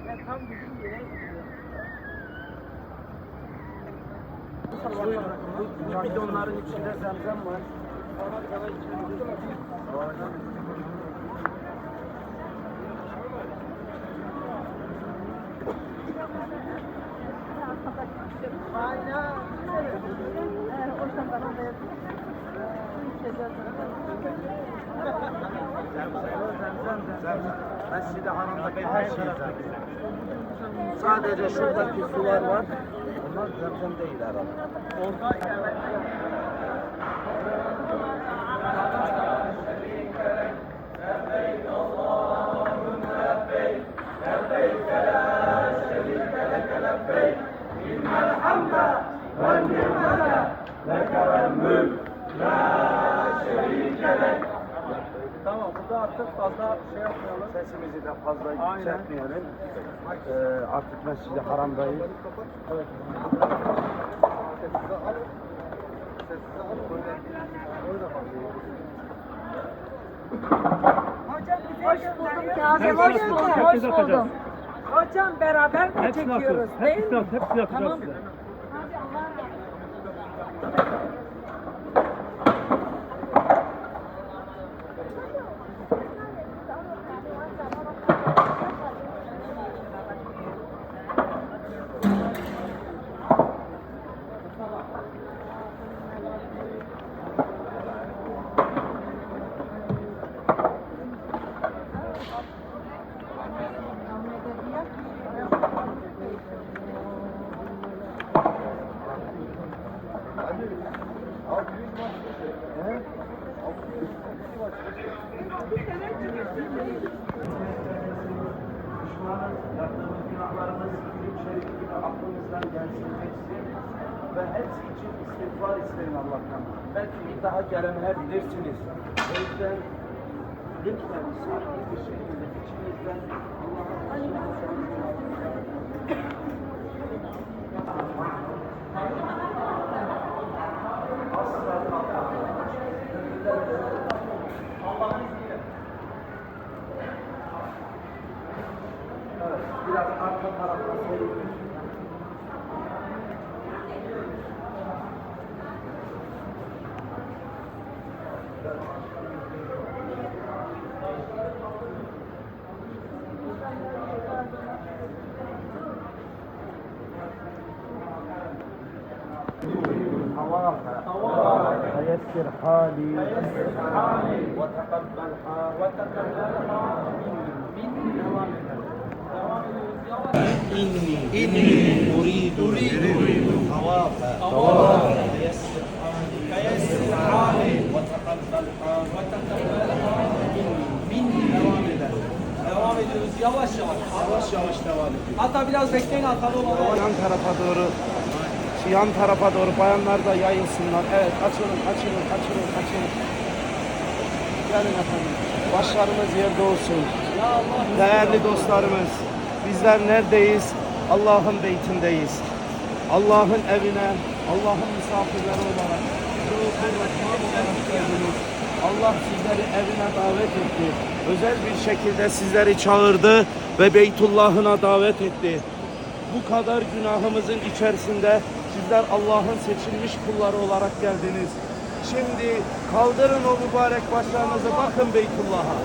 Tam bizim yere gidiyor. Bu bidonların içinde zemzem var. Aynen. Mescid-i Haram'daki her şey zemzem. Sadece şuradaki sular var. Onlar zemzem değil herhalde. Orada tamam, burada artık fazla şey yapmayalım. Sesimizi de fazla yükseltmeyelim. Artık Mescid-i Haram'dayız. Evet. Hoş bulduk Kazım, hoş bulduk, hoş bulduk. Hocam beraber mi çekiyoruz? Hepsini yapacağız Tamam. size. Yaptığımız günahlarımız film şerifi gibi aklımızdan gelsin geçsin ve hepsi için istiğfar isteyin Allah'tan. Belki bir daha gelemeyebilirsiniz. O yüzden lütfen sağlıklı bir şekilde içinizden biraz arka tarafta seyredin. فيسر حالي وتقبل إني أريد طواف فيسر حالي وتقبل مني Devam ediyoruz yavaş yavaş. Yavaş yavaş devam ediyor. Hatta biraz bekleyin atalım onu. Yan tarafa doğru, şu yan tarafa doğru bayanlar da yayılsınlar. Evet, açılın. Gelin efendim. Başlarımız yerde olsun. Değerli dostlarımız, bizler neredeyiz? Allah'ın beytindeyiz. Allah'ın evine, Allah'ın misafirleri olarak geldiniz. Allah sizleri evine davet etti. Özel bir şekilde sizleri çağırdı ve Beytullah'ına davet etti. Bu kadar günahımızın içerisinde sizler Allah'ın seçilmiş kulları olarak geldiniz. Şimdi kaldırın o mübarek başlarınızı, bakın Beytullah'a.